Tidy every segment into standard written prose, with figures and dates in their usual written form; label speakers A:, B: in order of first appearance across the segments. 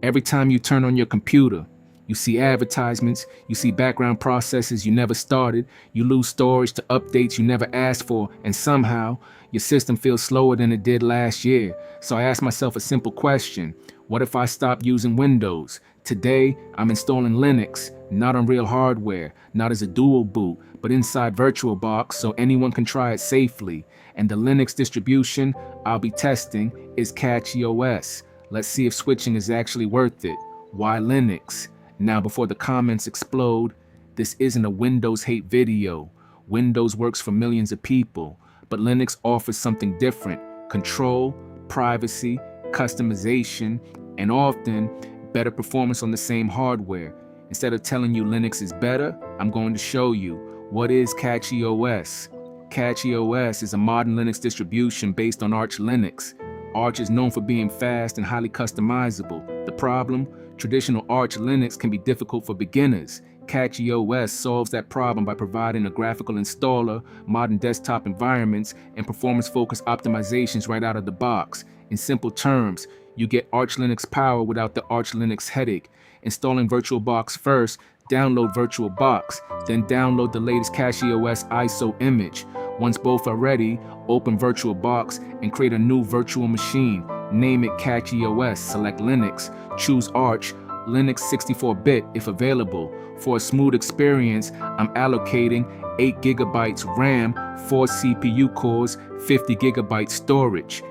A: Every time you turn on your computer, you see advertisements, you see background processes you never started, you lose storage to updates you never asked for, and somehow your system feels slower than it did last year. So I asked myself a simple question: what if I stopped using Windows? Today, I'm installing Linux, not on real hardware, not as a dual boot, but inside VirtualBox so anyone can try it safely. And the Linux distribution I'll be testing is CachyOS. Let's see if switching is actually worth it. Why Linux? Now, before the comments explode, this isn't a Windows hate video. Windows works for millions of people, but Linux offers something different: control, privacy, customization, and often better performance on the same hardware. Instead of telling you Linux is better, I'm going to show you what is CachyOS. CachyOS is a modern Linux distribution based on Arch Linux. Arch is known for being fast and highly customizable. The problem? Traditional Arch Linux can be difficult for beginners. CachyOS solves that problem by providing a graphical installer, modern desktop environments, and performance-focused optimizations right out of the box. In simple terms, you get Arch Linux power without the Arch Linux headache. Installing VirtualBox first, download VirtualBox, then download the latest CachyOS ISO image. Once both are ready, open VirtualBox and create a new virtual machine. Name it CachyOS, select Linux, choose Arch, Linux 64-bit if available. For a smooth experience, I'm allocating 8 GB RAM, 4 CPU cores, 50 GB storage.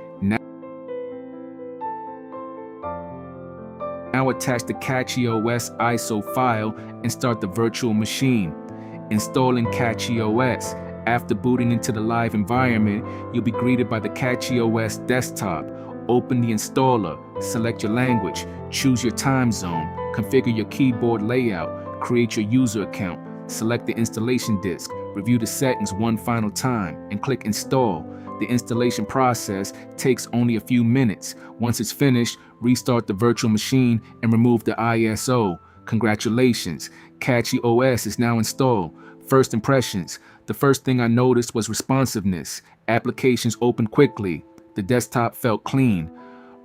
A: Now attach the CachyOS ISO file and start the virtual machine. Installing CachyOS. After booting into the live environment, you'll be greeted by the CachyOS desktop. Open the installer, select your language, choose your time zone, configure your keyboard layout, create your user account, select the installation disk, review the settings one final time, and click Install. The installation process takes only a few minutes. Once it's finished, restart the virtual machine and remove the ISO. Congratulations, CachyOS is now installed. First impressions. The first thing I noticed was responsiveness. Applications opened quickly. The desktop felt clean.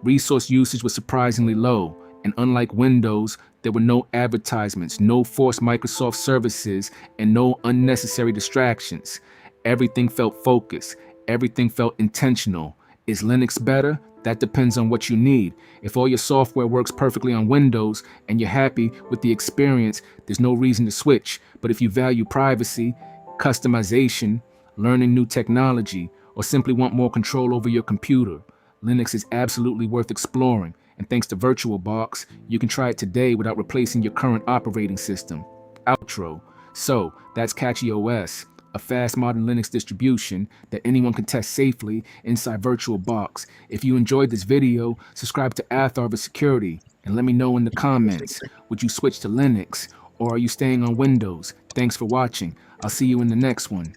A: Resource usage was surprisingly low, and unlike Windows, there were no advertisements, no forced Microsoft services, and no unnecessary distractions. Everything felt focused. Everything felt intentional. Is Linux better? That depends on what you need. If all your software works perfectly on Windows and you're happy with the experience, there's no reason to switch. But if you value privacy, customization, learning new technology, or simply want more control over your computer, Linux is absolutely worth exploring. And thanks to VirtualBox, you can try it today without replacing your current operating system. Outro. So, that's CachyOS, a fast modern Linux distribution that anyone can test safely inside VirtualBox. If you enjoyed this video, subscribe to AtharvaSecurity and let me know in the comments, would you switch to Linux or are you staying on Windows? Thanks for watching. I'll see you in the next one.